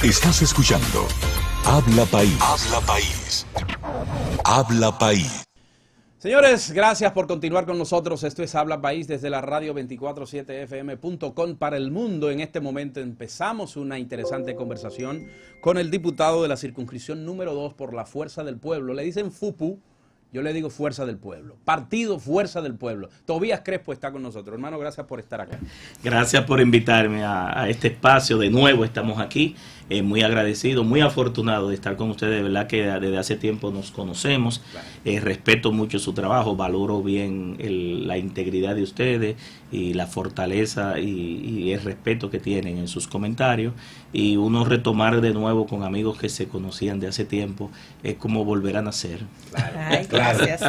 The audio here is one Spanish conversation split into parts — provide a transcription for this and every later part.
Estás escuchando Habla País. Habla País. Habla País. Señores, gracias por continuar con nosotros. Esto es Habla País desde la radio 247fm.com para el mundo. En este momento empezamos una interesante conversación con el diputado de la circunscripción número 2 por la Fuerza del Pueblo. Le dicen FUPU, yo le digo Fuerza del Pueblo. Partido Fuerza del Pueblo. Tobías Crespo está con nosotros. Hermano, gracias por estar acá. Gracias por invitarme a este espacio. De nuevo estamos aquí. Muy agradecido, muy afortunado de estar con ustedes. De verdad que desde hace tiempo nos conocemos. Respeto mucho su trabajo, valoro bien la integridad de ustedes y la fortaleza y el respeto que tienen en sus comentarios. Y uno retomar de nuevo con amigos que se conocían de hace tiempo es como volver a nacer. Ay, gracias.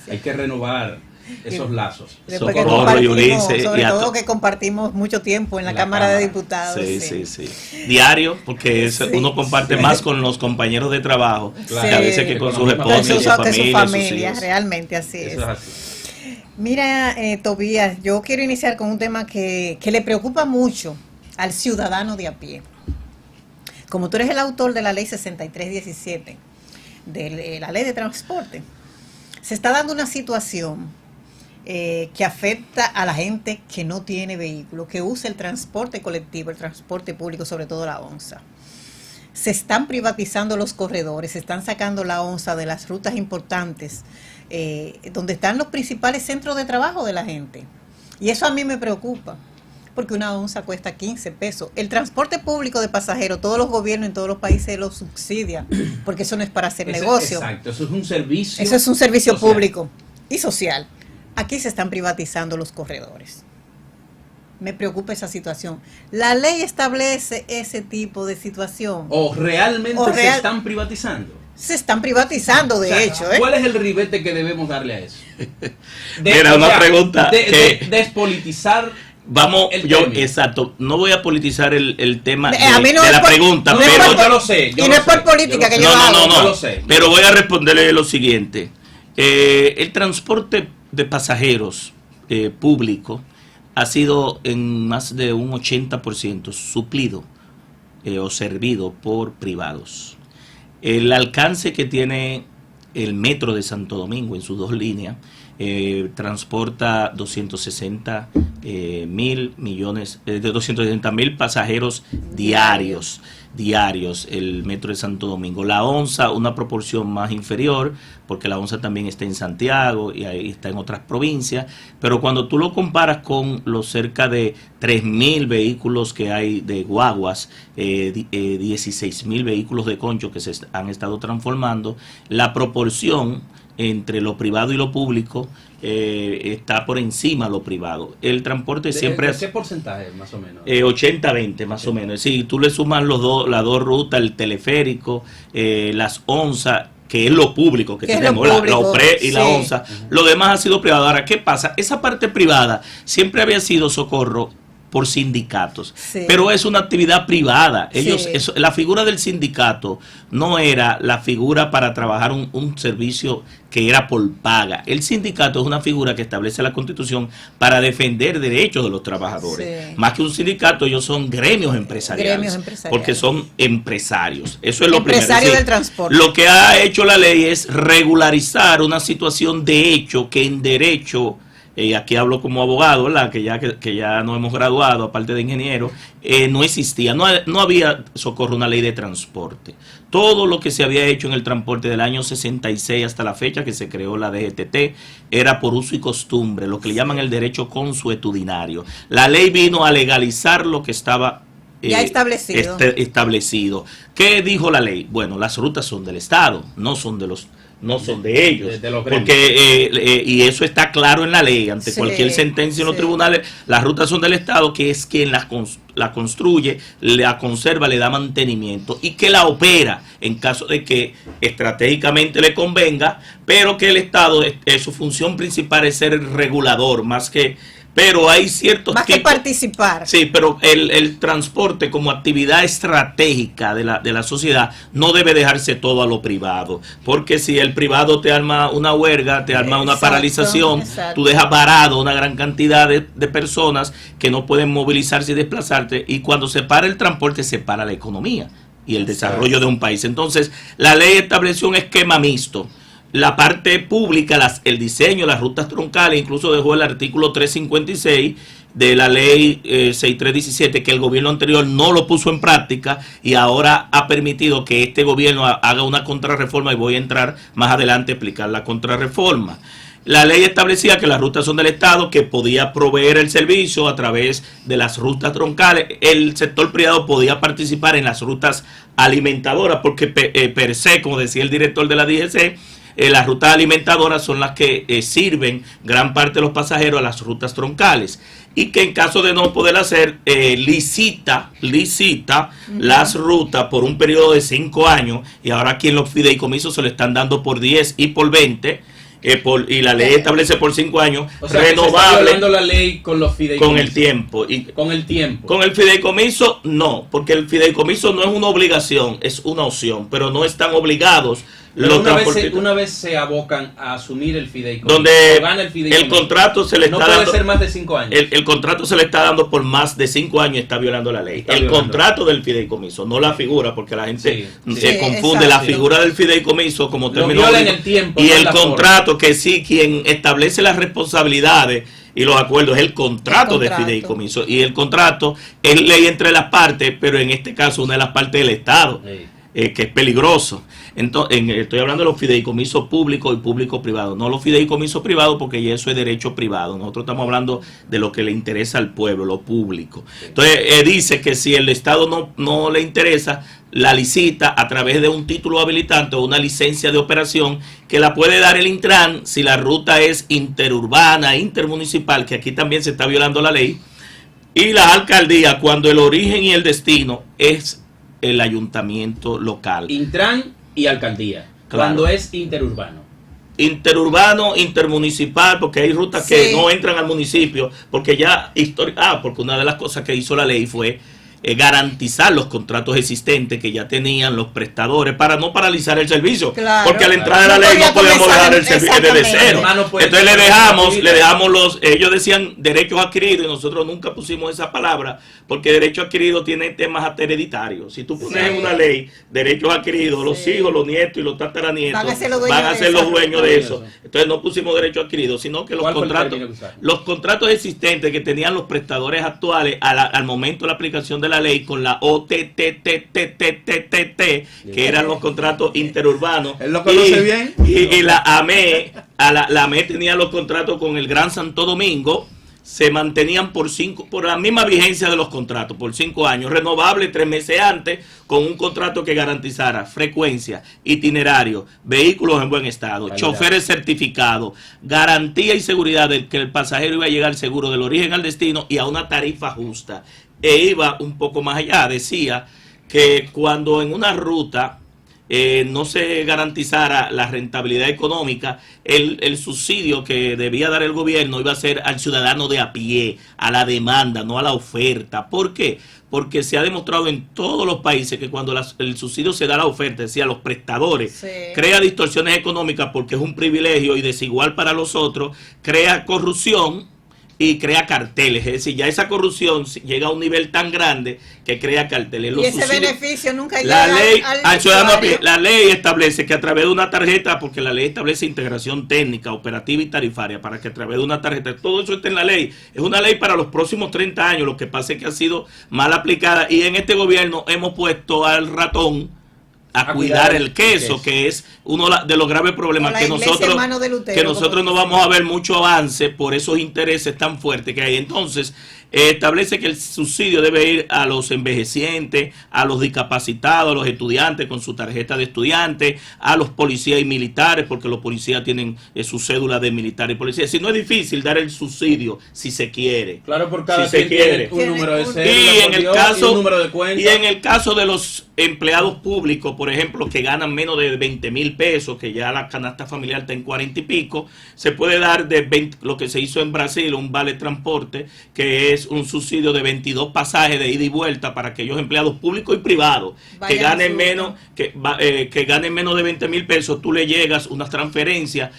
Hay que renovar esos lazos. Socorro y Ulises. Sobre todo que compartimos mucho tiempo en la Cámara de Diputados. Sí. Diario, porque uno comparte más con los compañeros de trabajo que a veces que con sus esposas, su familia, realmente así es. Eso es así. Mira, Tobías, yo quiero iniciar con un tema que le preocupa mucho al ciudadano de a pie. Como tú eres el autor de la ley 6317, de la ley de transporte, se está dando una situación que afecta a la gente que no tiene vehículo, que usa el transporte colectivo, el transporte público, sobre todo la ONSA. Se están privatizando los corredores, se están sacando la ONSA de las rutas importantes, donde están los principales centros de trabajo de la gente. Y eso a mí me preocupa, porque una ONSA cuesta 15 pesos. El transporte público de pasajeros, todos los gobiernos en todos los países lo subsidian, porque eso no es para hacer negocio. Exacto, eso es un servicio. Eso es un servicio público y social. Aquí se están privatizando los corredores. Me preocupa esa situación. ¿La ley establece ese tipo de situación? ¿O realmente se están privatizando? Se están privatizando, de hecho. ¿Cuál es el ribete que debemos darle a eso? Mira, una pregunta. Despolitizar. Vamos, exacto, no voy a politizar el tema de no la pregunta, pero yo lo sé. Y no es por política que yo no, lo sé. Pero voy a responderle lo siguiente. El transporte de pasajeros público ha sido en más de un 80% suplido o servido por privados. El alcance que tiene el metro de Santo Domingo en sus dos líneas transporta 260 mil pasajeros diarios el metro de Santo Domingo. La ONSA una proporción más inferior, porque la ONSA también está en Santiago y ahí está en otras provincias, pero cuando tú lo comparas con los cerca de 3.000 vehículos que hay de guaguas, 16.000 vehículos de concho que se han estado transformando, la proporción entre lo privado y lo público está por encima de lo privado. El transporte siempre... ¿De qué porcentaje más o menos? 80-20 más o menos. Si tú le sumas las dos rutas, el teleférico, las ONSA, que es lo público que tenemos, la OPRE y la ONSA, lo demás ha sido privado. Ahora, ¿qué pasa? Esa parte privada siempre había sido, Socorro, por sindicatos, pero es una actividad privada. La figura del sindicato no era la figura para trabajar un servicio que era por paga. El sindicato es una figura que establece la Constitución para defender derechos de los trabajadores. Más que un sindicato, ellos son gremios empresariales, porque son empresarios. Eso es lo primero. Empresario del transporte. Lo que ha hecho la ley es regularizar una situación de hecho que en derecho, aquí hablo como abogado, ¿verdad? Que ya no hemos graduado, aparte de ingeniero, no existía, no había, Socorro, una ley de transporte. Todo lo que se había hecho en el transporte del año 66 hasta la fecha que se creó la DGTT era por uso y costumbre, lo que le llaman el derecho consuetudinario. La ley vino a legalizar lo que estaba ya establecido. Establecido. ¿Qué dijo la ley? Bueno, las rutas son del Estado, no son de ellos, porque y eso está claro en la ley, ante cualquier sentencia en los tribunales, las rutas son del Estado, que es quien las construye, la conserva, le da mantenimiento y que la opera en caso de que estratégicamente le convenga, pero que el Estado, su función principal es ser el regulador, más que Pero hay ciertos más tipos, que participar. Sí, pero el transporte como actividad estratégica de la sociedad no debe dejarse todo a lo privado, porque si el privado te arma una huelga, te arma una paralización, tú dejas varado una gran cantidad de personas que no pueden movilizarse y desplazarse, y cuando se para el transporte se para la economía. y el desarrollo de un país. Entonces, la ley estableció un esquema mixto. La parte pública, el diseño, las rutas troncales, incluso dejó el artículo 356 de la ley 6317, que el gobierno anterior no lo puso en práctica y ahora ha permitido que este gobierno haga una contrarreforma, y voy a entrar más adelante a explicar la contrarreforma. La ley establecía que las rutas son del Estado, que podía proveer el servicio a través de las rutas troncales. El sector privado podía participar en las rutas alimentadoras, porque per se, como decía el director de la DGC, las rutas alimentadoras son las que sirven gran parte de los pasajeros a las rutas troncales, y que en caso de no poder hacer, licita las rutas por un periodo de 5 años, y ahora aquí en los fideicomisos se le están dando por 10 y por 20, y la ley establece por 5 años, o sea, renovable, la ley con los fideicomisos. con el tiempo. Y con el tiempo. Con el fideicomiso no, porque el fideicomiso no es una obligación, es una opción, pero no están obligados. Pero una vez se abocan a asumir el fideicomiso, donde gana el fideicomiso, el contrato se le está dando, no puede ser más de 5 años. El contrato se le está dando por más de 5 años y está violando la ley. El contrato del fideicomiso, no la figura, porque la gente se confunde. Exacto. La figura del fideicomiso como término en el tiempo, y el contrato, que sí, quien establece las responsabilidades y los acuerdos es el contrato de fideicomiso, y el contrato es ley entre las partes, pero en este caso una de las partes del Estado. Sí. Que es peligroso. Entonces, estoy hablando de los fideicomisos públicos y público-privados, no los fideicomisos privados, porque ya eso es derecho privado. Nosotros estamos hablando de lo que le interesa al pueblo, lo público. Entonces, dice que si el Estado no le interesa, la licita a través de un título habilitante o una licencia de operación que la puede dar el Intran si la ruta es interurbana, intermunicipal, que aquí también se está violando la ley, y la alcaldía cuando el origen y el destino es el ayuntamiento local. Intran y alcaldía, claro. Cuando es interurbano. Interurbano, intermunicipal, porque hay rutas que no entran al municipio, porque porque una de las cosas que hizo la ley fue garantizar los contratos existentes que ya tenían los prestadores para no paralizar el servicio, porque al entrar de la ley no podíamos dejar el servicio desde cero. Entonces le dejamos ellos decían derechos adquiridos, y nosotros nunca pusimos esa palabra, porque derecho adquirido tiene temas hereditarios. Si tú pones en una ley derechos adquiridos, los hijos, los nietos y los tataranietos van a ser los dueños de eso. Entonces no pusimos derechos adquiridos, sino que los contratos existentes que tenían los prestadores actuales al momento de la aplicación de la ley, con la OTTTTTTT, que eran los contratos interurbanos. ¿Él lo conoce bien? Y la AME, la AME tenía los contratos con el Gran Santo Domingo, se mantenían por la misma vigencia de los contratos, por 5 años, renovable 3 meses antes, con un contrato que garantizara frecuencia, itinerario, vehículos en buen estado, choferes certificados, garantía y seguridad de que el pasajero iba a llegar seguro del origen al destino y a una tarifa justa. E iba un poco más allá, decía que cuando en una ruta no se garantizara la rentabilidad económica, el subsidio que debía dar el gobierno iba a ser al ciudadano de a pie, a la demanda, no a la oferta. ¿Por qué? Porque se ha demostrado en todos los países que cuando el subsidio se da a la oferta, es decir, a los prestadores, crea distorsiones económicas porque es un privilegio y desigual para los otros, crea corrupción y crea carteles. Es decir, ya esa corrupción llega a un nivel tan grande que crea carteles. Y ese beneficio nunca llega al ciudadano a pie. La ley establece que a través de una tarjeta, porque la ley establece integración técnica, operativa y tarifaria, para que a través de una tarjeta, todo eso está en la ley. Es una ley para los próximos 30 años, lo que pasa es que ha sido mal aplicada, y en este gobierno hemos puesto al ratón a cuidar el queso, que es uno de los graves problemas que nosotros no vamos a ver mucho avance por esos intereses tan fuertes que hay. Entonces, establece que el subsidio debe ir a los envejecientes, a los discapacitados, a los estudiantes con su tarjeta de estudiante, a los policías y militares, porque los policías tienen su cédula de militar y policía. Si no es difícil dar el subsidio, si se quiere. Claro, por cada quien tiene un número de cédula, y un número de cuenta. Y en el caso de los empleados públicos, por ejemplo, que ganan menos de 20,000 pesos, que ya la canasta familiar está en 40 y pico, se puede dar de 20, lo que se hizo en Brasil, un vale transporte, que es un subsidio de 22 pasajes de ida y vuelta para aquellos empleados públicos y privados que ganen menos de 20,000 pesos. Tú le llegas unas transferencias,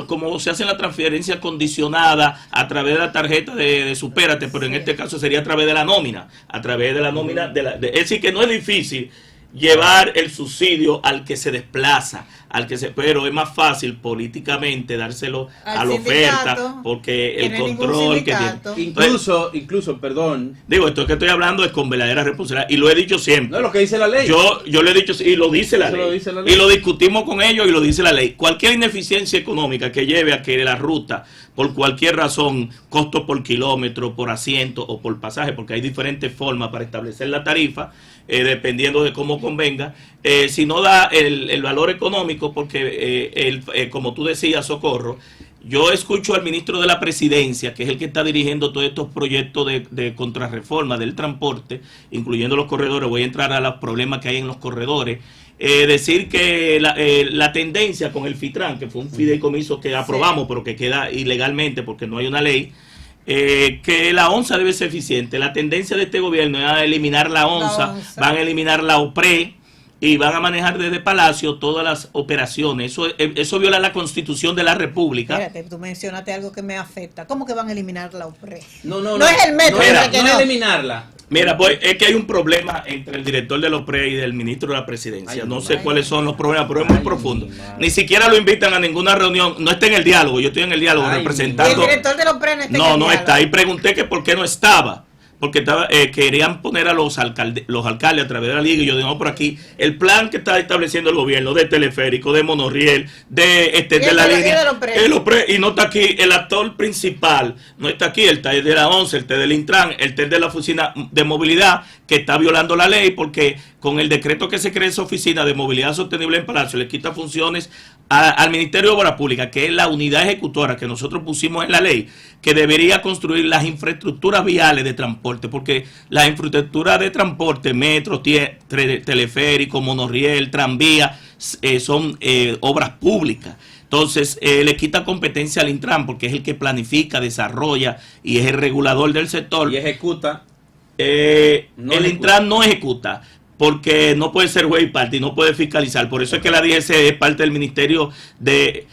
como se hace la transferencia condicionada a través de la tarjeta de Supérate, pero en este caso sería a través de la nómina, es decir, que no es difícil. llevar el subsidio al que se desplaza, pero es más fácil políticamente dárselo a la oferta, porque el control que tiene. Incluso, perdón. Digo, esto que estoy hablando es con verdadera responsabilidad, y lo he dicho siempre. No, lo que dice la ley. Yo lo he dicho, y lo dice la ley. Y lo discutimos con ellos, y lo dice la ley. Cualquier ineficiencia económica que lleve a que la ruta, por cualquier razón, costo por kilómetro, por asiento o por pasaje, porque hay diferentes formas para establecer la tarifa, dependiendo de cómo convenga, si no da el valor económico, porque como tú decías, Socorro, yo escucho al ministro de la Presidencia, que es el que está dirigiendo todos estos proyectos de contrarreforma del transporte, incluyendo los corredores. Voy a entrar a los problemas que hay en los corredores. Decir que la tendencia con el FITRAN, que fue un fideicomiso que aprobamos, pero que queda ilegalmente porque no hay una ley, que la ONSA debe ser eficiente. La tendencia de este gobierno es a eliminar la ONSA, van a eliminar la OPRE y van a manejar desde Palacio todas las operaciones. Eso viola la Constitución de la República. Espérate, tú mencionaste algo que me afecta. ¿Cómo que van a eliminar la OPRE? No es el método. No es eliminarla. Mira, pues es que hay un problema entre el director de la OPRE y del ministro de la Presidencia. No sé cuáles son los problemas, pero es muy profundo. Ni siquiera lo invitan a ninguna reunión. No está en el diálogo. Yo estoy en el diálogo representando. ¿Y el director de la OPRE no está en el diálogo? No está. Y pregunté que por qué no estaba. Porque querían poner a los alcaldes a través de la liga, y yo digo, no, por aquí, el plan que está estableciendo el gobierno de teleférico, de monorriel, de la línea, y no está aquí el actor principal, no está aquí, el TAE de la ONCE, el TAE del Intran, el TAE de la Oficina de Movilidad, que está violando la ley, porque con el decreto que se crea esa Oficina de Movilidad Sostenible en Palacio, le quita funciones al Ministerio de Obras Públicas, que es la unidad ejecutora que nosotros pusimos en la ley, que debería construir las infraestructuras viales de transporte, porque las infraestructuras de transporte, metro, teleférico, monorriel, tranvía, son obras públicas. Entonces, le quita competencia al Intran, porque es el que planifica, desarrolla y es el regulador del sector. Y ejecuta. El Intran no ejecuta, porque no puede ser juez y parte y no puede fiscalizar. Por eso es que la DGC es parte del Ministerio de...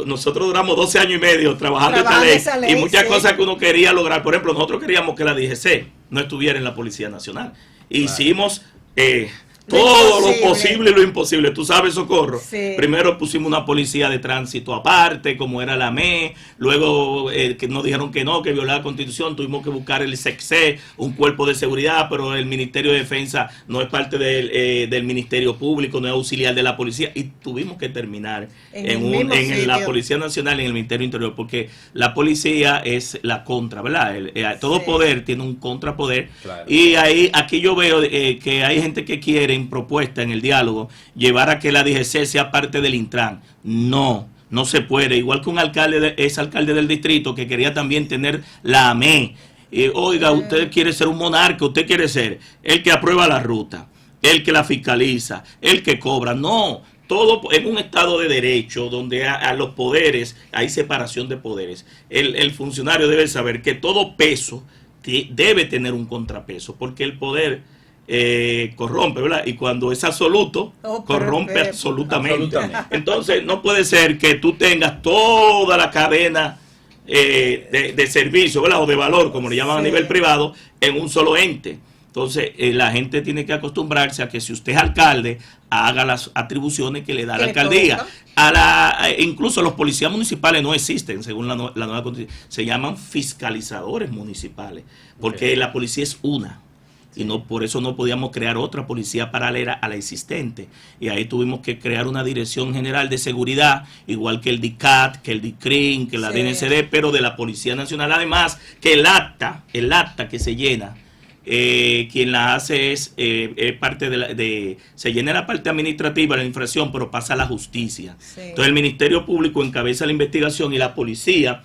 nosotros duramos 12 años y medio trabajando esta ley, y muchas cosas que uno quería lograr. Por ejemplo, nosotros queríamos que la DGC no estuviera en la Policía Nacional. Hicimos todo lo posible y lo imposible. Tú sabes, Socorro. Sí. Primero pusimos una policía de tránsito aparte, como era la ME. Luego que nos dijeron que no, que violaba la Constitución. Tuvimos que buscar el SECSE, un cuerpo de seguridad, pero el Ministerio de Defensa no es parte del Ministerio Público, no es auxiliar de la policía. Y tuvimos que terminar en la Policía Nacional, en el Ministerio Interior, porque la policía es la contra, ¿verdad? Todo poder tiene un contrapoder. Claro. Y aquí yo veo que hay gente que quiere, en propuesta en el diálogo, llevar a que la DGC sea parte del Intran. No se puede. Igual que un alcalde es alcalde del distrito que quería también tener la AME. Oiga, usted quiere ser un monarca, usted quiere ser el que aprueba la ruta, el que la fiscaliza, el que cobra. No, todo en un estado de derecho donde a los poderes hay separación de poderes. El funcionario debe saber que todo peso debe tener un contrapeso, porque el poder corrompe, ¿verdad? Y cuando es absoluto, corrompe absolutamente. Entonces no puede ser que tú tengas toda la cadena de servicio, ¿verdad? O de valor, como le llaman a nivel privado, en un solo ente. Entonces la gente tiene que acostumbrarse a que si usted es alcalde, haga las atribuciones que le da la alcaldía. Incluso los policías municipales no existen, según la nueva Constitución. Se llaman fiscalizadores municipales, porque la policía es una. Y por eso no podíamos crear otra policía paralela a la existente. Y ahí tuvimos que crear una Dirección General de Seguridad, igual que el DICAT, que el DICRIN, que la DNCD, pero de la Policía Nacional. Además, que el acta que se llena, quien la hace es parte se llena la parte administrativa de la infracción, pero pasa a la justicia. Entonces el Ministerio Público encabeza la investigación y la policía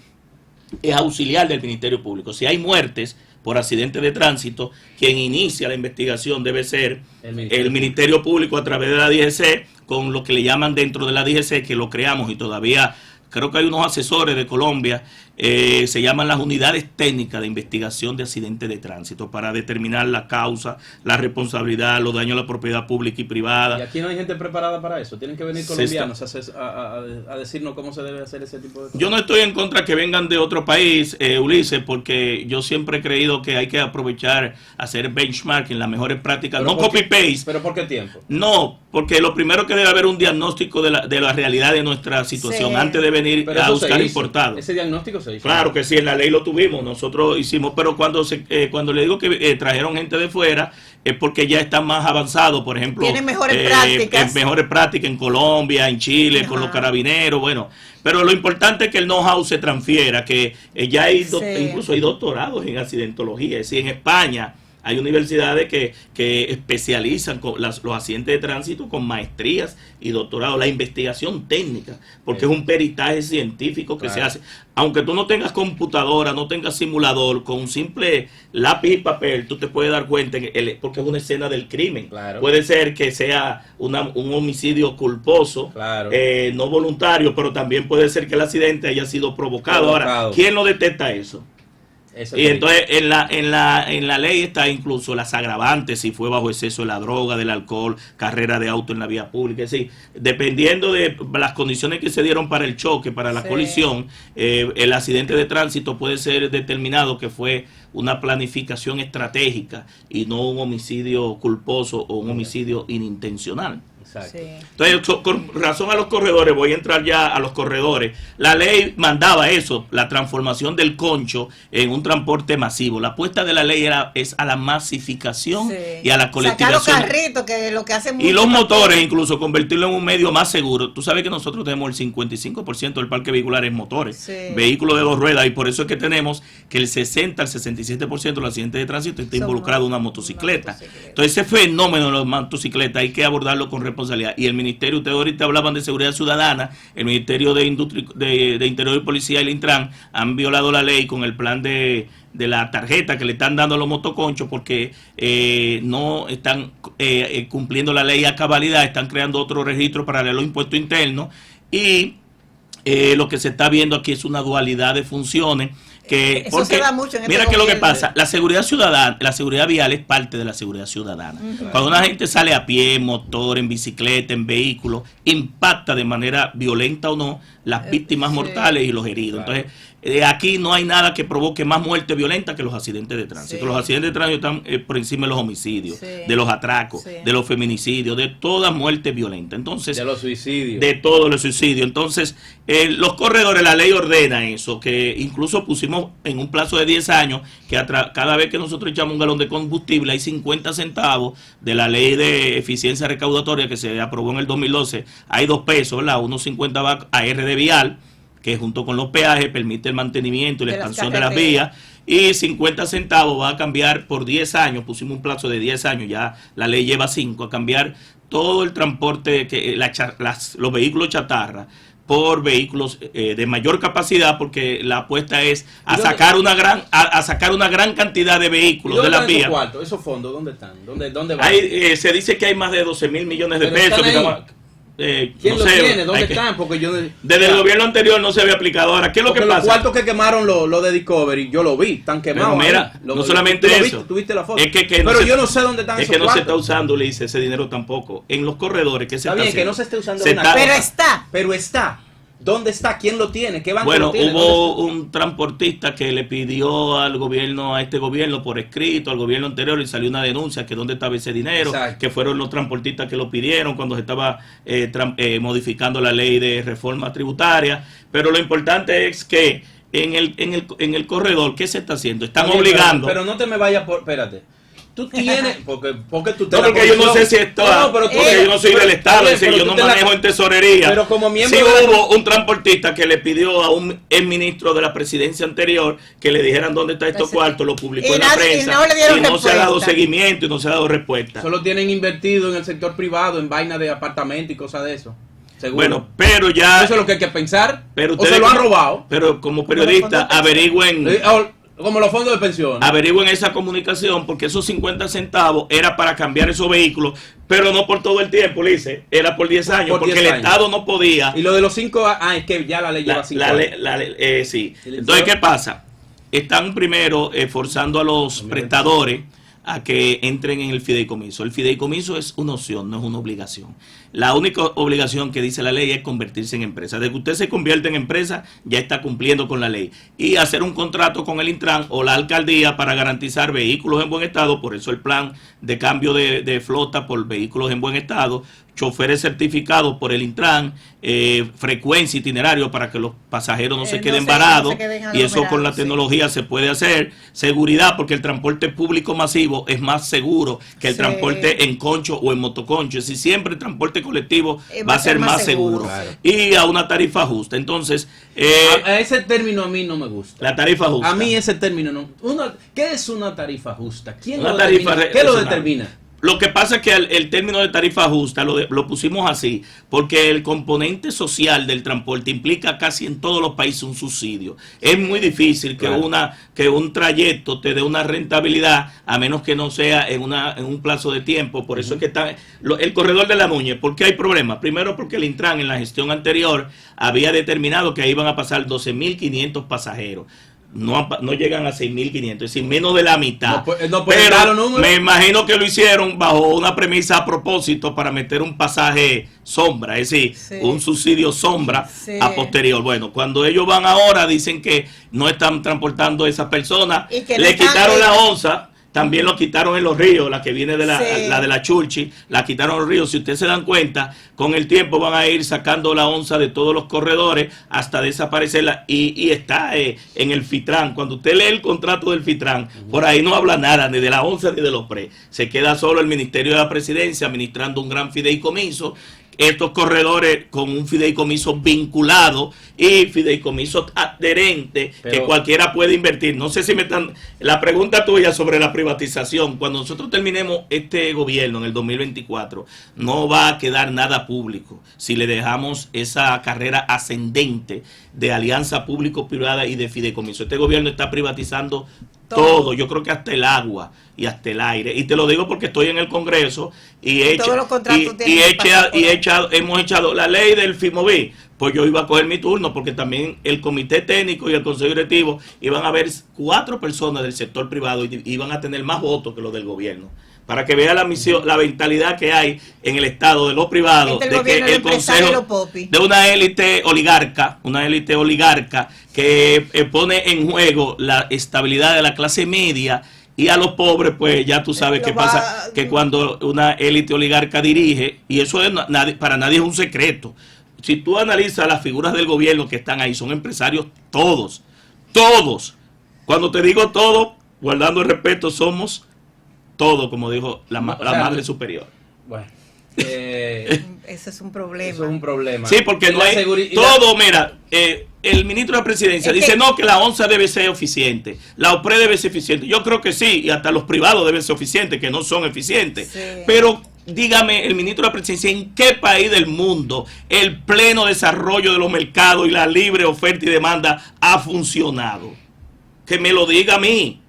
es auxiliar del Ministerio Público. Si hay muertes por accidente de tránsito, quien inicia la investigación debe ser el Ministerio Público a través de la DGC, con lo que le llaman dentro de la DGC, que lo creamos y todavía creo que hay unos asesores de Colombia se llaman las unidades técnicas de investigación de accidentes de tránsito para determinar la causa, la responsabilidad, los daños a la propiedad pública y privada. Y aquí no hay gente preparada para eso. Tienen que venir colombianos a decirnos cómo se debe hacer ese tipo de cosas. Yo no estoy en contra que vengan de otro país, Ulises, porque yo siempre he creído que hay que aprovechar, hacer benchmarking, las mejores prácticas, no copy-paste. ¿Pero por qué tiempo? No, porque lo primero que debe haber un diagnóstico de la realidad de nuestra situación antes de venir a buscar importado. ¿Ese diagnóstico se hizo? Claro que sí, en la ley lo tuvimos, nosotros hicimos, pero cuando le digo que trajeron gente de fuera, es porque ya están más avanzados, por ejemplo. Tienen mejores prácticas. Mejores prácticas en Colombia, en Chile, con los carabineros, bueno. Pero lo importante es que el know-how se transfiera, que ya hay, incluso hay doctorados en accidentología, es decir, en España hay universidades que especializan los accidentes de tránsito con maestrías y doctorados, la investigación técnica, porque es un peritaje científico que se hace. Aunque tú no tengas computadora, no tengas simulador, con un simple lápiz y papel, tú te puedes dar cuenta, porque es una escena del crimen. Claro. Puede ser que sea un homicidio culposo, no voluntario, pero también puede ser que el accidente haya sido provocado. Ahora, ¿quién lo detecta eso? Y entonces en la ley está incluso las agravantes, si fue bajo exceso de la droga, del alcohol, carrera de auto en la vía pública. Es decir, dependiendo de las condiciones que se dieron para el choque, para la colisión, el accidente de tránsito puede ser determinado que fue una planificación estratégica y no un homicidio culposo o un homicidio inintencional. Exacto. Entonces, con razón a los corredores, voy a entrar ya a los corredores. La ley mandaba eso, la transformación del concho en un transporte masivo. La apuesta de la ley es a la masificación y a la colectivización. Sacar los carritos, que lo que hace mucho. Y los motores, incluso convertirlo en un medio más seguro. Tú sabes que nosotros tenemos el 55% del parque vehicular en motores, vehículos de 2 ruedas, y por eso es que tenemos que el 60 al 67% de los accidentes de tránsito está involucrado en una motocicleta. Entonces, ese fenómeno de las motocicletas hay que abordarlo con responsabilidad. Y el Ministerio, ustedes ahorita hablaban de seguridad ciudadana, el Ministerio de Interior y Policía y el Intran han violado la ley con el plan de la tarjeta que le están dando a los motoconchos porque no están cumpliendo la ley a cabalidad, están creando otro registro paralelo a los impuestos internos y lo que se está viendo aquí es una dualidad de funciones. Porque, se da mucho en mira que lo que pasa, la seguridad ciudadana, la seguridad vial es parte de la seguridad ciudadana. Cuando una gente sale a pie, en motor, en bicicleta, en vehículo, impacta de manera violenta o no las víctimas mortales y los heridos. Entonces, aquí no hay nada que provoque más muerte violenta que los accidentes de tránsito. Los accidentes de tránsito están por encima de los homicidios, de los atracos, de los feminicidios, de toda muerte violenta. Entonces, de los suicidios. De todos los suicidios. Entonces, los corredores, la ley ordena eso, que incluso pusimos en un plazo de 10 años, que cada vez que nosotros echamos un galón de combustible hay 50 centavos de la ley de eficiencia recaudatoria que se aprobó en el 2012. Hay 2 pesos, ¿verdad? 1.50 va a RD Vial, que junto con los peajes permite el mantenimiento y la expansión de las vías, y 50 centavos va a cambiar por 10 años, pusimos un plazo de 10 años, ya la ley lleva 5, a cambiar todo el transporte, los vehículos chatarra, por vehículos de mayor capacidad, porque la apuesta es a sacar una gran cantidad de vehículos de las vías. ¿Esos fondos dónde están? ¿Dónde van? Se dice que hay más de 12.000 millones de pesos. ¿Quién no tiene? ¿Dónde están? Porque desde el gobierno anterior no se había aplicado. Ahora, ¿qué es lo que pasa? Los cuartos que quemaron lo de Discovery, yo lo vi, están quemados. Pero mira, no solamente eso. ¿Tuviste la foto? Es que pero yo no sé dónde están esos cuartos. Es que no se está usando, le dice, ese dinero tampoco. En los corredores, ¿qué se está haciendo? Está bien, que no se esté usando Pero está. ¿Dónde está? ¿Quién lo tiene? ¿Qué banco lo tiene? Hubo un transportista que le pidió al gobierno, a este gobierno por escrito, al gobierno anterior, y salió una denuncia que dónde estaba ese dinero, que fueron los transportistas que lo pidieron cuando se estaba modificando la ley de reforma tributaria. Pero lo importante es que en el corredor, ¿qué se está haciendo? Están obligando. Pero no te me vayas por... Espérate. Tú tienes, porque tú te no, porque yo no sé si esto, porque yo no soy del Estado, es decir, yo no manejo en tesorería. Pero como miembro sí hubo un transportista que le pidió a un exministro de la presidencia anterior que le dijeran dónde está estos cuartos, lo publicó en la prensa, y no se ha dado seguimiento y no se ha dado respuesta. Solo tienen invertido en el sector privado, en vaina de apartamentos y cosas de eso. Seguro. Bueno, pero ya... Eso es lo que hay que pensar, pero o se lo han robado. Pero como periodista, averigüen... Como los fondos de pensión. Averigüen esa comunicación, porque esos 50 centavos era para cambiar esos vehículos, pero no por todo el tiempo, Lice, era por 10 años, Por porque 10 el años. Estado no podía. Y lo de los 5, es que ya la ley lleva 5 años. Sí. Entonces, ¿qué pasa? Están primero forzando a los prestadores a que entren en el fideicomiso. El fideicomiso es una opción, no es una obligación. La única obligación que dice la ley es convertirse en empresa. De que usted se convierte en empresa, ya está cumpliendo con la ley. Y hacer un contrato con el Intran o la alcaldía para garantizar vehículos en buen estado, por eso el plan de cambio de flota por vehículos en buen estado, choferes certificados por el Intran, frecuencia, itinerario para que los pasajeros no se queden varados, y eso con la tecnología se puede hacer, seguridad, porque el transporte público masivo es más seguro que el transporte en concho o en motoconcho, si siempre el transporte colectivo va a ser más seguro. Claro. Y a una tarifa justa. Entonces, a ese término a mí no me gusta. la tarifa justa. A mí ese término no. ¿Qué es una tarifa justa? ¿Quién Una lo tarifa determina? ¿Qué lo racional. determina? Lo que pasa es que el término de tarifa justa lo pusimos así, porque el componente social del transporte implica casi en todos los países un subsidio. Es muy difícil que que un trayecto te dé una rentabilidad, a menos que no sea en un plazo de tiempo. Por eso es que está el corredor de la Núñez. ¿Por qué hay problemas? Primero, porque el Intran en la gestión anterior había determinado que ahí iban a pasar 12.500 pasajeros. No llegan a 6.500, es decir, menos de la mitad. Pero me imagino que lo hicieron bajo una premisa a propósito para meter un pasaje sombra, es decir, un subsidio sombra a posterior. Bueno, cuando ellos van ahora dicen que no están transportando a esas personas, le quitaron la onza. También lo quitaron en los ríos, la que viene de la de la Churchi, la quitaron en los ríos. Si ustedes se dan cuenta, con el tiempo van a ir sacando la onza de todos los corredores hasta desaparecerla. Y está en el FITRAN. Cuando usted lee el contrato del FITRAN, por ahí no habla nada ni de la onza ni de los PRE. Se queda solo el Ministerio de la Presidencia administrando un gran fideicomiso. Estos corredores con un fideicomiso vinculado y fideicomiso adherente que cualquiera puede invertir. No sé si me están... La pregunta tuya sobre la privatización, cuando nosotros terminemos este gobierno en el 2024, no va a quedar nada público si le dejamos esa carrera ascendente de alianza público-privada y de fideicomiso. Este gobierno está privatizando todo, yo creo que hasta el agua y hasta el aire, y te lo digo porque estoy en el Congreso y hemos echado la ley del FIMOVI, pues yo iba a coger mi turno porque también el comité técnico y el consejo directivo iban a haber 4 personas del sector privado y iban a tener más votos que los del gobierno. Para que vea la misión, la mentalidad que hay en el Estado de los privados, de que el consejo de una élite oligarca que pone en juego la estabilidad de la clase media, y a los pobres, pues ya tú sabes qué pasa, que cuando una élite oligarca dirige, y eso para nadie es un secreto. Si tú analizas las figuras del gobierno que están ahí, son empresarios todos. Cuando te digo todo, guardando el respeto, somos todo, como dijo la madre superior. Bueno, ese es un problema. Eso es un problema. Sí, porque no hay todo, mira, el ministro de la Presidencia dice no, que la ONSA debe ser eficiente, la OPRE debe ser eficiente. Yo creo que sí, y hasta los privados deben ser eficientes, que no son eficientes. Sí. Pero dígame, el ministro de la Presidencia, ¿en qué país del mundo el pleno desarrollo de los mercados y la libre oferta y demanda ha funcionado? Que me lo diga a mí.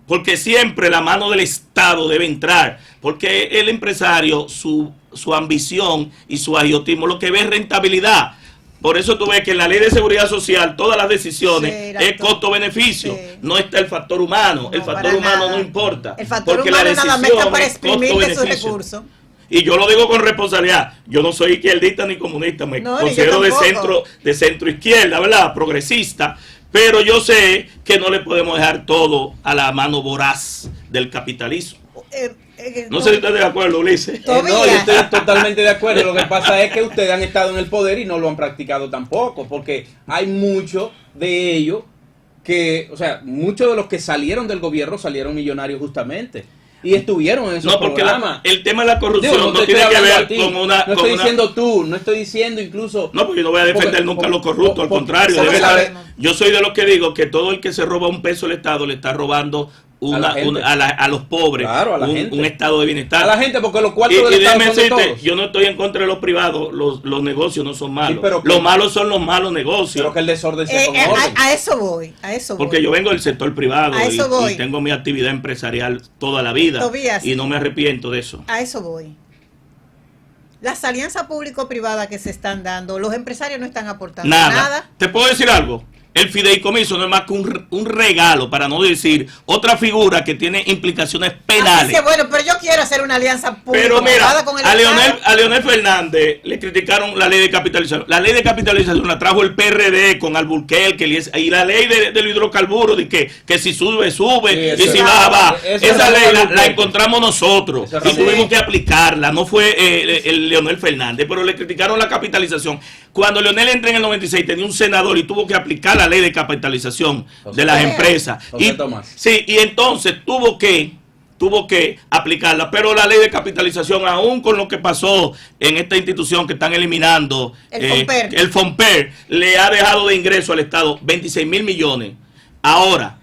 Porque siempre la mano del Estado debe entrar, porque el empresario, su ambición y su agiotismo, lo que ve es rentabilidad. Por eso tú ves que en la ley de seguridad social todas las decisiones es costo-beneficio, no está el factor humano, el factor humano no importa, el factor porque humano la decisión nada más para es costo-beneficio. Y yo lo digo con responsabilidad, yo no soy izquierdista ni comunista, me considero de centro izquierda, ¿verdad? Progresista. Pero yo sé que no le podemos dejar todo a la mano voraz del capitalismo. No sé si estás de acuerdo, Ulises. No, yo estoy totalmente de acuerdo. Lo que pasa es que ustedes han estado en el poder y no lo han practicado tampoco, porque hay muchos de ellos que, o sea, muchos de los que salieron del gobierno salieron millonarios justamente. Y estuvieron en esos programas. El tema de la corrupción no tiene que ver con una... No estoy diciendo tú, no estoy diciendo incluso... No, porque yo no voy a defender nunca a los corruptos, al contrario. Yo soy de los que digo que todo el que se roba un peso al Estado le está robando a los pobres, claro, a la gente. Un estado de bienestar. A la gente, porque los cuartos del Estado son de todos. Yo no estoy en contra de los privados, los negocios no son malos. Sí, pero los malos son los malos negocios. Pero que el desorden sea con orden. A eso voy. Porque yo vengo del sector privado y tengo mi actividad empresarial toda la vida. Tobías, y no me arrepiento de eso. A eso voy. Las alianzas público-privadas que se están dando, los empresarios no están aportando nada. ¿Te puedo decir algo? El fideicomiso no es más que un regalo, para no decir otra figura que tiene implicaciones penales. Así que bueno, pero yo quiero hacer una alianza público-privada. Pero mira, con el a Leonel Fernández le criticaron la ley de capitalización. La ley de capitalización la trajo el PRD con Alburquerque y la ley del hidrocarburo, de que si sube, sube, y si baja. Esa ley la encontramos nosotros y tuvimos que aplicarla. No fue el Leonel Fernández, pero le criticaron la capitalización. Cuando Leonel entra en el 96 tenía un senador y tuvo que aplicar la ley de capitalización de las empresas. Y entonces tuvo que aplicarla, pero la ley de capitalización, aún con lo que pasó en esta institución que están eliminando, el FOMPER, le ha dejado de ingreso al Estado 26,000 millones. Ahora,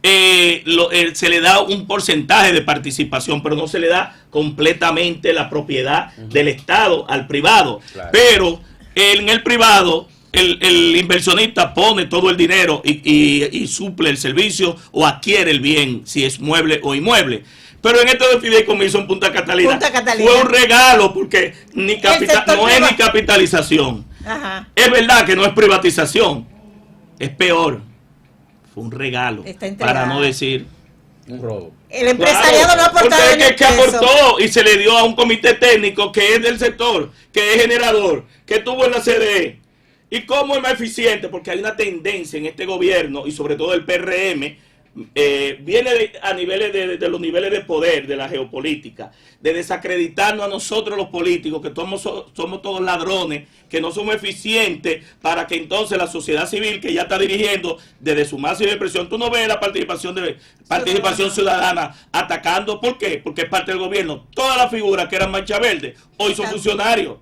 se le da un porcentaje de participación, pero no se le da completamente la propiedad del Estado al privado. Claro. Pero en el privado, el inversionista pone todo el dinero y suple el servicio o adquiere el bien, si es mueble o inmueble. Pero en esto de fideicomiso en Punta Catalina fue un regalo, porque no es ni capitalización. Ajá. Es verdad que no es privatización, es peor. Fue un regalo, para no decir un robo. El empresariado no ha aportado que aportó y se le dio a un comité técnico que es del sector, que es generador, que estuvo en la CDE. ¿Y cómo es más eficiente? Porque hay una tendencia en este gobierno y sobre todo el PRM, viene a niveles de los niveles de poder de la geopolítica, de desacreditarnos a nosotros los políticos, que somos todos ladrones, que no somos eficientes, para que entonces la sociedad civil, que ya está dirigiendo desde su máxima expresión, tú no ves la participación ciudadana atacando. ¿Por qué? Porque es parte del gobierno. Todas las figuras que eran Mancha Verde hoy son funcionarios.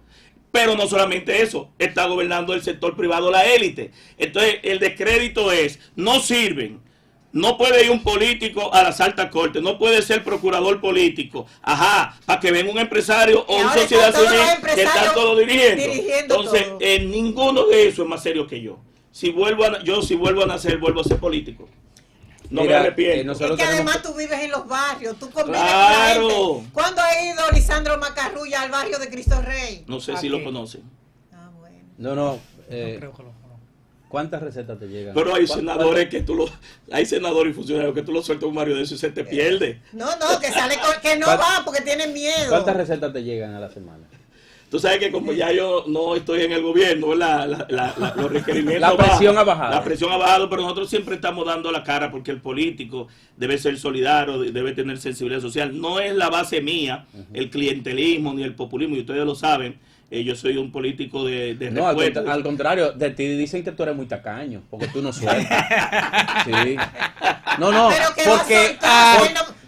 Pero no solamente eso, está gobernando el sector privado, la élite. Entonces el descrédito no sirven. No puede ir un político a las altas cortes, no puede ser procurador político, para que venga un empresario o una sociedad civil que está todo dirigiendo. Entonces, ninguno de eso es más serio que yo. Si vuelvo a nacer, vuelvo a ser político. No me arrepiento. Es que además tú vives en los barrios, tú convives con la gente. ¿Cuándo ha ido Lisandro Macarrulla al barrio de Cristo Rey? No sé si lo conocen. Bueno. No creo que lo conozco. ¿Cuántas recetas te llegan? Pero hay senadores hay senadores y funcionarios que tú los sueltas un Mario de eso y se te pierde. No, que no va porque tienen miedo. ¿Cuántas recetas te llegan a la semana? Tú sabes que como ya yo no estoy en el gobierno, los requerimientos la presión ha bajado. La presión ha bajado, pero nosotros siempre estamos dando la cara, porque el político debe ser solidario, debe tener sensibilidad social. No es la base mía, el clientelismo ni el populismo, y ustedes lo saben. Yo soy un político de respeto. Al contrario, de ti dicen que tú eres muy tacaño, porque tú no sueltas. Sí. No, porque...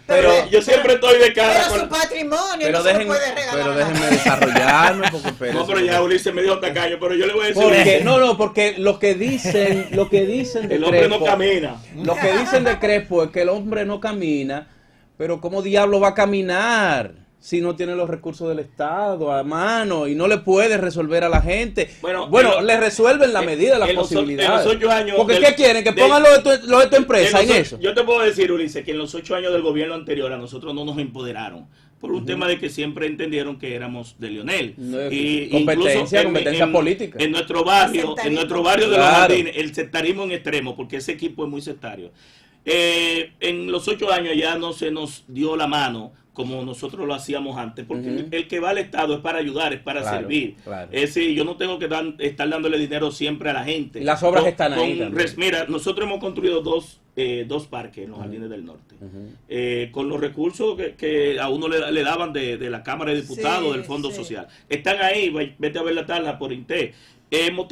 Pero yo siempre estoy de cara con su patrimonio, pero no se lo puede regalar. Pero déjenme desarrollarme, pero ya Ulises me dio tacaño, pero yo le voy a decir... Porque lo que dicen de el hombre no camina. Lo que dicen de Crespo es que el hombre no camina, pero ¿cómo diablo va a caminar si no tiene los recursos del Estado a mano y no le puede resolver a la gente? Bueno, le resuelven la medida de las posibilidades. En los 8 años porque ¿qué quieren? ¿Que pongan lo de tu empresa en eso? Yo te puedo decir, Ulises, que en los 8 años del gobierno anterior a nosotros no nos empoderaron, por un tema de que siempre entendieron que éramos de Leonel. Competencia política. En nuestro barrio de los Jardines, el sectarismo en extremo, porque ese equipo es muy sectario. En los 8 años ya no se nos dio la mano como nosotros lo hacíamos antes, porque el que va al Estado es para ayudar, es para servir. Claro. Es decir, yo no tengo que estar dándole dinero siempre a la gente. Y las obras están ahí también. Mira, nosotros hemos construido dos parques en los Jardines del Norte, con los recursos que a uno le daban de la Cámara de Diputados, del Fondo Social. Están ahí, vete a ver la tabla por Inter. Hemos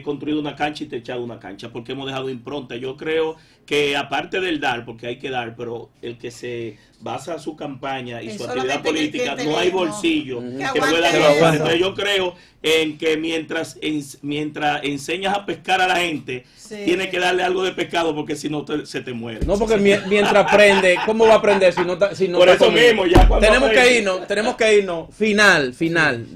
construido una cancha y techado una cancha, porque hemos dejado impronta. Yo creo que aparte del dar, porque hay que dar, pero el que se basa su campaña y su actividad política, no hay bolsillo que pueda. Entonces yo creo en que mientras enseñas a pescar a la gente, tienes que darle algo de pescado porque si no se te muere. No, porque mientras aprende, ¿cómo va a aprender si no está Por eso mismo, ya cuando tenemos que irnos. Final.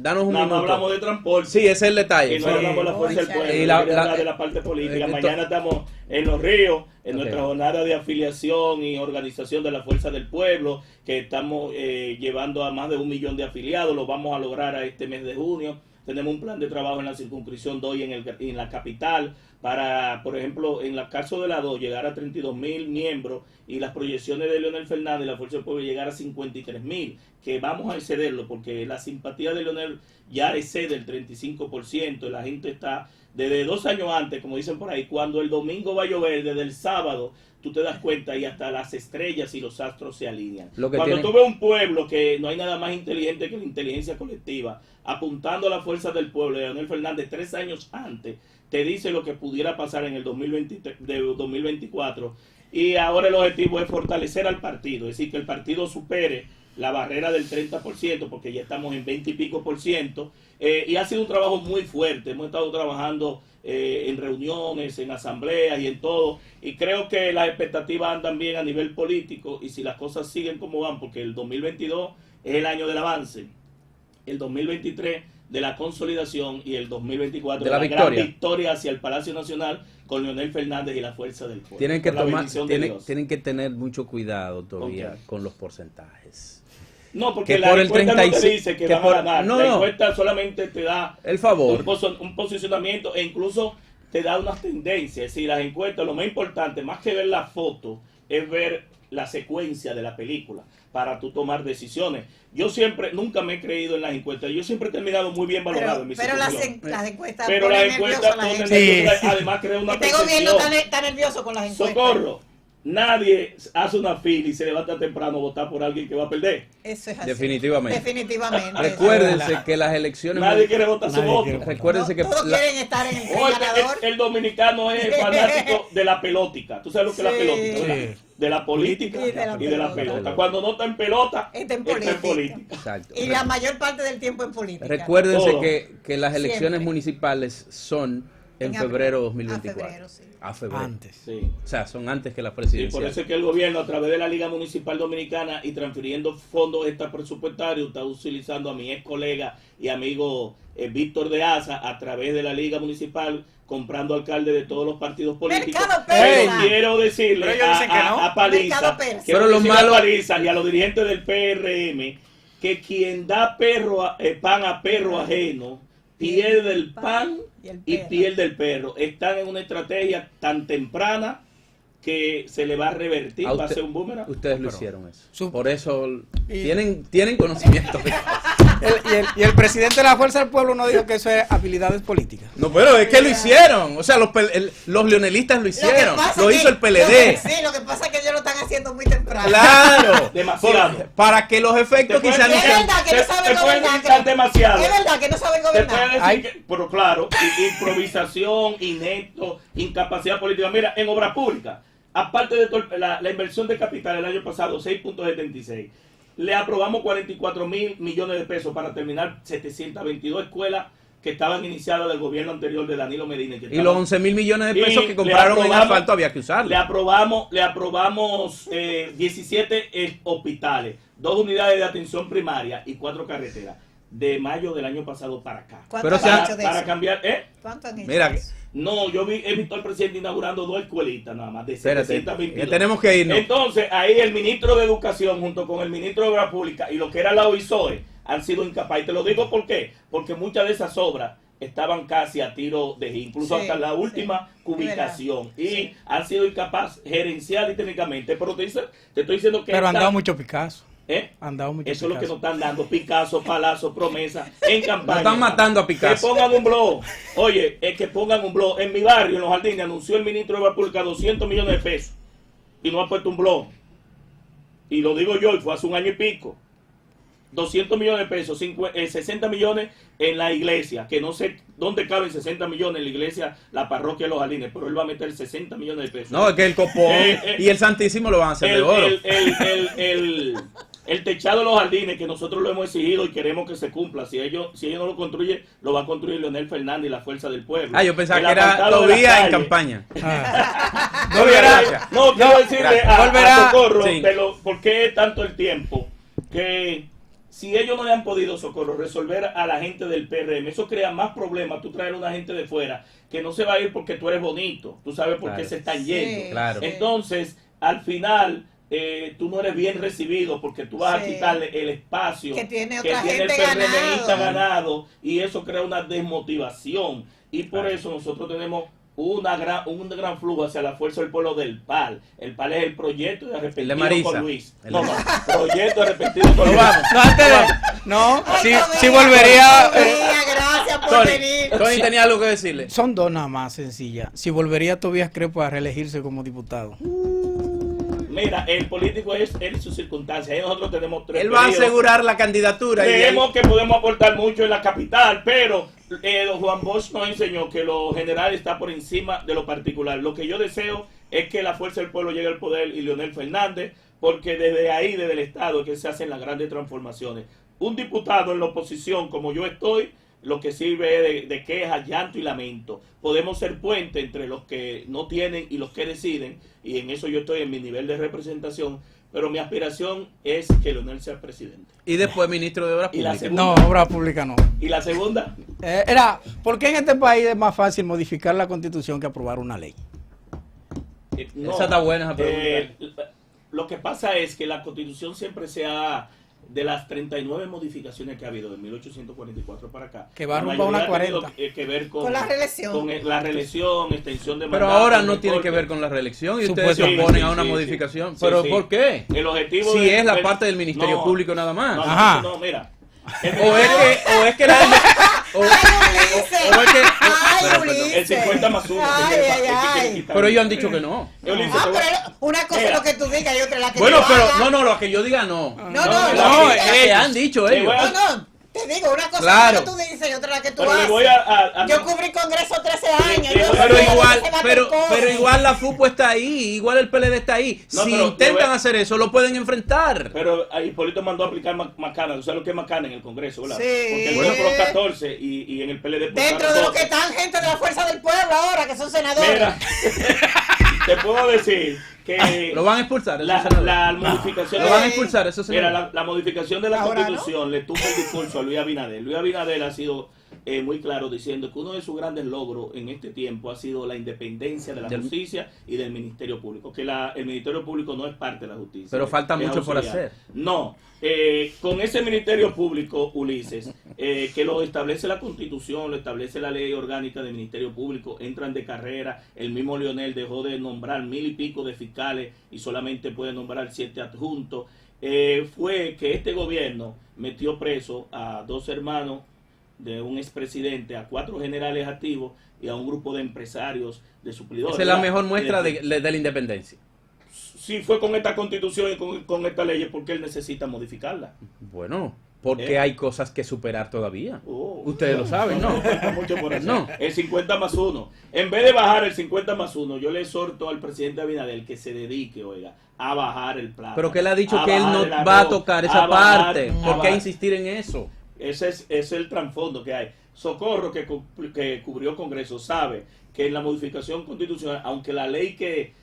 Danos un minuto. Hablamos de transporte. Sí, ese es el detalle. Y no hablamos de la fuerza del pueblo. Y de la parte política. Mañana estamos en Los Ríos, en nuestra jornada de afiliación y organización de la fuerza del pueblo, que estamos llevando a más de 1 millón de afiliados. Lo vamos a lograr a este mes de junio. Tenemos un plan de trabajo en la circunscripción 2 y en la capital para, por ejemplo, en el caso de la 2, llegar a 32.000 miembros y las proyecciones de Leonel Fernández, la Fuerza del Pueblo, llegar a 53.000, que vamos a excederlo porque la simpatía de Leonel ya excede el 35%, y la gente está desde 2 años antes, como dicen por ahí, cuando el domingo va a llover, desde el sábado, tú te das cuenta y hasta las estrellas y los astros se alinean. Cuando tú ves un pueblo que no hay nada más inteligente que la inteligencia colectiva, apuntando a la fuerza del pueblo, Leonel Fernández 3 años antes, te dice lo que pudiera pasar en el 2024. Y ahora el objetivo es fortalecer al partido, es decir, que el partido supere la barrera del 30%, porque ya estamos en 20 y pico por ciento, y ha sido un trabajo muy fuerte. Hemos estado trabajando en reuniones, en asambleas y en todo, y creo que las expectativas andan bien a nivel político, y si las cosas siguen como van, porque el 2022 es el año del avance, el 2023 de la consolidación y el 2024 de la gran victoria hacia el Palacio Nacional con Leonel Fernández y la fuerza del pueblo. Tienen que tener mucho cuidado todavía con los porcentajes. No, porque la encuesta no te dice que van a ganar. La encuesta solamente te da el favor, un posicionamiento e incluso te da unas tendencias. Es decir, las encuestas, lo más importante, más que ver la foto, es ver la secuencia de la película para tú tomar decisiones. Yo nunca me he creído en las encuestas. Yo siempre he terminado muy bien valorado en mis situaciones. Las encuestas además crea una percepción. Este gobierno está nervioso con las encuestas. Socorro. Nadie hace una fila y se levanta temprano a votar por alguien que va a perder. Eso es así. Definitivamente. Recuérdense que las elecciones... Nadie quiere votar su voto. Recuérdense que... Todos quieren estar en el ganador. El dominicano es fanático de la pelótica. ¿Tú sabes lo que es la pelótica? ¿Verdad? De la política y de la pelota. Cuando no está en pelota, está en política. Exacto. Y la mayor parte del tiempo en política. Recuérdense que las elecciones municipales son en febrero de 2024. A febrero. Antes. Sí. O sea, son antes que las presidenciales. Sí, por eso es que el gobierno, a través de la Liga Municipal Dominicana y transfiriendo fondos extrapresupuestarios, está utilizando a mi ex colega y amigo Víctor de Asa, a través de la Liga Municipal, comprando alcaldes de todos los partidos políticos. Pero quiero decirle a Paliza, y a los dirigentes del PRM, que quien da pan a perro ajeno, pierde el pan y pierde el perro. Están en una estrategia tan temprana que se le va a revertir, va a ser un boomerang. Ustedes lo hicieron eso. Por eso tienen conocimiento de eso. Y el presidente de la Fuerza del Pueblo no dijo que eso es habilidades políticas. No, pero es que lo hicieron. O sea, los leonelistas lo hicieron. Lo hizo el PLD. Sí, lo que pasa es que ellos lo están haciendo muy temprano. Claro. Demasiado. Para que los efectos quizás no sean... Es verdad que no saben gobernar. Demasiado. Es verdad que no saben gobernar. Pero claro, improvisación, inepto, incapacidad política. Mira, en obras públicas, aparte de la inversión de capital el año pasado, 6.76, le aprobamos 44.000 millones de pesos para terminar 722 escuelas que estaban iniciadas del gobierno anterior de Danilo Medina. Y los 11.000 millones de pesos que compraron en asfalto había que usarlo. Le aprobamos 17 hospitales, 2 unidades de atención primaria y 4 carreteras. De mayo del año pasado para acá. ¿Cuánto han hecho de para eso? Cambiar, ¿Cuánto han hecho Mira, de eso? No, he visto al presidente inaugurando 2 escuelitas nada más, de 722. Tenemos que irnos. Entonces, ahí el ministro de Educación, junto con el ministro de Obras Públicas y lo que era la OISOE, han sido incapaces. Te lo digo ¿por qué? Porque muchas de esas obras estaban casi a tiro de incluso hasta la última cubicación. Y han sido incapaces gerencial y técnicamente. Pero te estoy diciendo que... Pero han dado mucho Picasso. Han dado mucho Eso Picasso. Es lo que nos están dando, Picasso, Palazzo, promesa, en campaña. Nos están matando a Picasso. Que pongan un blog. Oye, que pongan un blog. En mi barrio, en Los Jardines, anunció el ministro de Obras Públicas 200 millones de pesos. Y no ha puesto un blog. Y lo digo yo, y fue hace un año y pico. 200 millones de pesos, 60 millones en la iglesia, que no sé dónde caben 60 millones en la iglesia, la parroquia de Los Jardines, pero él va a meter 60 millones de pesos. No, es que el copón y el Santísimo lo van a hacer de oro. el techado de los jardines, que nosotros lo hemos exigido y queremos que se cumpla. Si ellos no lo construyen, lo va a construir Leonel Fernández y la Fuerza del Pueblo. Yo pensaba que era todavía en campaña. No, quiero decirle a Socorro, Sí. ¿por qué tanto el tiempo? Que si ellos no le han podido, Socorro, resolver a la gente del PRM, eso crea más problemas. Tú traes a una gente de fuera que no se va a ir porque tú eres bonito. Tú sabes por qué se están yendo. Claro. Entonces, al final, tú no eres bien recibido porque tú vas a quitarle el espacio que tiene el otra gente PRMista ganado, y eso crea una desmotivación. Y por eso nosotros tenemos un gran flujo hacia la Fuerza del Pueblo del PAL. El PAL es el proyecto de Arrepentido con Luis. Proyecto de Arrepentido con Luis. Si volvería... gracias por venir. Tony tenía algo que decirle. Son dos nada más sencillas. Si volvería Tobías Crespo a reelegirse como diputado. Mira, el político es en sus circunstancias. Ahí nosotros tenemos 3 Él va a asegurar la candidatura. Creemos que podemos aportar mucho en la capital, pero Juan Bosch nos enseñó que lo general está por encima de lo particular. Lo que yo deseo es que la Fuerza del Pueblo llegue al poder y Leonel Fernández, porque desde ahí, desde el Estado, es que se hacen las grandes transformaciones. Un diputado en la oposición, como yo estoy, lo que sirve es de queja, llanto y lamento. Podemos ser puente entre los que no tienen y los que deciden, y en eso yo estoy en mi nivel de representación, pero mi aspiración es que Leonel sea presidente. Y después ministro de Obras Públicas. No, obra pública no. ¿Y la segunda? ¿Por qué en este país es más fácil modificar la Constitución que aprobar una ley? No, esa está buena esa pregunta. Lo que pasa es que la Constitución siempre se ha... De las 39 modificaciones que ha habido de 1844 para acá, que va rumbo a una 40, que ver con la reelección, extensión de mandato. Pero ahora no tiene que ver con la reelección y ustedes se oponen a una modificación. ¿Pero por qué? El objetivo si es la parte del Ministerio Público nada más. No, mira. O es que la el 50 más 1. Pero ellos han dicho que no. Pero una cosa es lo que tú digas y otra es la que bueno, tú pero hagas. lo que yo diga no. No, han dicho ellos. No, te digo, una cosa es lo que tú dices y otra es la que tú haces. Yo cubrí Congreso 13 años. Pero igual la FUPO está ahí, igual el PLD está ahí. Si intentan hacer eso, lo pueden enfrentar. Pero Hipólito mandó a aplicar Macana. ¿Tú sabes lo que es Macana en el Congreso, verdad? Sí. Porque él por los 14 y en el PLD... Dentro de lo que están gente de la Fuerza del Pueblo ahora, que son senadores. Mira, te puedo decir que lo van a expulsar. La modificación lo van a expulsar, eso se la modificación de la Constitución le tumba el discurso a Luis Abinader. Luis Abinader ha sido muy claro diciendo que uno de sus grandes logros en este tiempo ha sido la independencia de la justicia y del Ministerio Público, que el Ministerio Público no es parte de la justicia. Pero falta mucho por hacer. No, con ese Ministerio Público, Ulises, que lo establece la Constitución, lo establece la Ley Orgánica del Ministerio Público, entran de carrera, el mismo Leonel dejó de nombrar 1000 y pico de fiscales y solamente puede nombrar 7 adjuntos. Fue que este gobierno metió preso a 2 hermanos de un expresidente, a 4 generales activos y a un grupo de empresarios de suplidores. Esa es la mejor muestra de la independencia. Sí, fue con esta constitución y con esta ley, porque él necesita modificarla. Bueno, porque hay cosas que superar todavía. Ustedes lo saben, ¿no? Mucho por hacer. No. El 50 más 1. En vez de bajar el 50 más 1, yo le exhorto al presidente Abinader que se dedique, a bajar el plato. Pero que él ha dicho que él no va a tocar esa parte. ¿Por qué insistir en eso? Ese es el trasfondo que hay. Socorro, que cubrió Congreso, sabe que en la modificación constitucional, aunque la ley que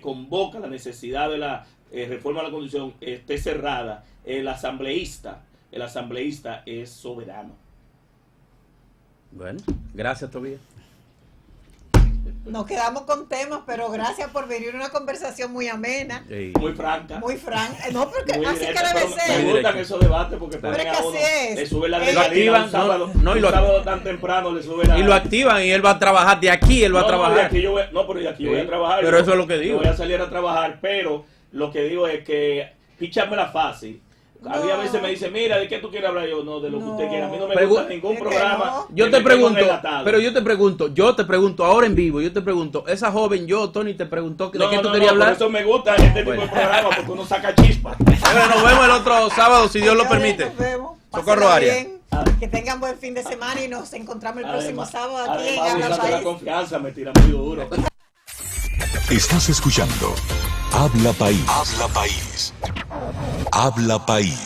convoca la necesidad de la reforma de la Constitución esté cerrada, el asambleísta es soberano. Bueno, gracias, Tobías. Nos quedamos con temas, pero gracias por venir, una conversación muy amena. Sí. Muy franca. Muy franca. No, porque muy así directa, que debe ser. Me gustan esos debates porque pero ponen es a que uno, así es. le sube la Lo adrenalina activan, un sábado, y lo sábado tan temprano le sube la... Y lo activan y él va a trabajar de aquí, él va a trabajar. Pero de aquí yo voy a trabajar. Pero eso es lo que digo. Yo voy a salir a trabajar, pero lo que digo es que píchamela fácil. A mí a veces me dice, mira, ¿de qué tú quieres hablar? Yo, no, de lo que usted quiera. A mí no me gusta ningún programa. Yo te pregunto, ahora en vivo, esa joven, Tony, te preguntó ¿de qué tú querías hablar? Por eso me gusta este tipo de programa, porque uno saca chispa. Bueno, nos vemos el otro sábado, si Dios lo permite. Nos vemos. Socorro Arias. Que tengan buen fin de semana y nos encontramos el próximo sábado aquí en Además, Habla País. la confianza me tira muy duro. Estás escuchando Habla País. Habla País. Habla País.